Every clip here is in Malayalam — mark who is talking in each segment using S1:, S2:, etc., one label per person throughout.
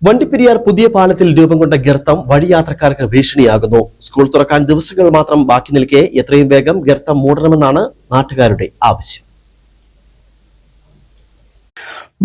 S1: വണ്ടിപ്പെരിയാർ പുതിയ പാലത്തിൽ രൂപം കൊണ്ട ഗർത്തം വഴിയാത്രക്കാർക്ക് ഭീഷണിയാകുന്നു. സ്കൂൾ തുറക്കാൻ ദിവസങ്ങൾ മാത്രം ബാക്കി നിൽക്കെ എത്രയും വേഗം ഗർത്തം മൂടണമെന്നാണ് നാട്ടുകാരുടെ ആവശ്യം.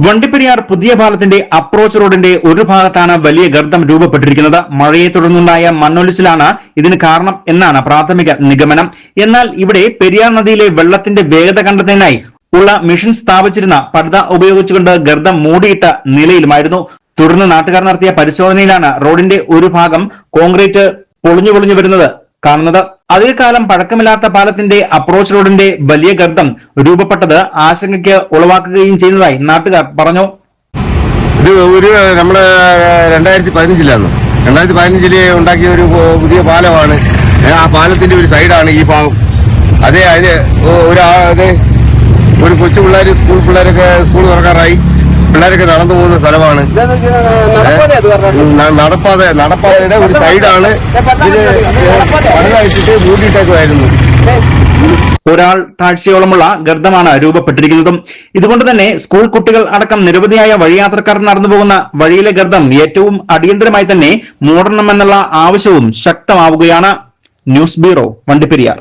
S2: വണ്ടിപ്പെരിയാർ പുതിയ പാലത്തിന്റെ അപ്രോച്ച് റോഡിന്റെ ഒരു ഭാഗത്താണ് വലിയ ഗർത്തം രൂപപ്പെട്ടിരിക്കുന്നത്. മഴയെ തുടർന്നുണ്ടായ മണ്ണൊലിച്ചിലാണ് ഇതിന് കാരണം എന്നാണ് പ്രാഥമിക നിഗമനം. എന്നാൽ ഇവിടെ പെരിയാർ നദിയിലെ വെള്ളത്തിന്റെ വേഗത കണ്ടെത്തുന്നതിനായി ഉള്ള മെഷീൻ സ്ഥാപിച്ചിരുന്ന പടുത ഉപയോഗിച്ചുകൊണ്ട് ഗർത്തം മൂടിയിട്ട നിലയിലുമായിരുന്നു. തുടർന്ന് നാട്ടുകാർ നടത്തിയ പരിശോധനയിലാണ് റോഡിന്റെ ഒരു ഭാഗം കോൺക്രീറ്റ് പൊളിഞ്ഞു വരുന്നത് കാണുന്നത്. അധികകാലം പഴക്കമില്ലാത്ത പാലത്തിന്റെ അപ്രോച്ച് റോഡിന്റെ വലിയ ഗർത്തം രൂപപ്പെട്ടത് ആശങ്കയ്ക്ക് ഉളവാക്കുകയും ചെയ്യുന്നതായി നാട്ടുകാർ പറഞ്ഞു.
S3: ഇത് നമ്മുടെ 2015 ഉണ്ടാക്കിയ ഒരു പുതിയ പാലമാണ്. ആ പാലത്തിന്റെ ഒരു സൈഡാണ് ഈ ഭാഗം. അതിന് ഒരു കൊച്ചു പിള്ളേർ സ്കൂൾ തുറക്കാറായി. പിള്ളേരൊക്കെ നടന്നു പോകുന്ന സ്ഥലമാണ്. നടപ്പാതയുടെ ഒരു സൈഡാണ് പണിതായിട്ടിട്ട് മൂടിയിട്ടേക്കുമായിരുന്നു.
S2: ഒരാൾ താഴ്ചയോളമുള്ള ഗർത്തമാണ് രൂപപ്പെട്ടിരിക്കുന്നതും. ഇതുകൊണ്ട് തന്നെ സ്കൂൾ കുട്ടികൾ അടക്കം നിരവധിയായ വഴിയാത്രക്കാർ നടന്നു പോകുന്ന വഴിയിലെ ഗർത്തം ഏറ്റവും അടിയന്തരമായി തന്നെ മൂടണമെന്നുള്ള ആവശ്യവും ശക്തമാവുകയാണ്. News bureau, Vandiperiyar.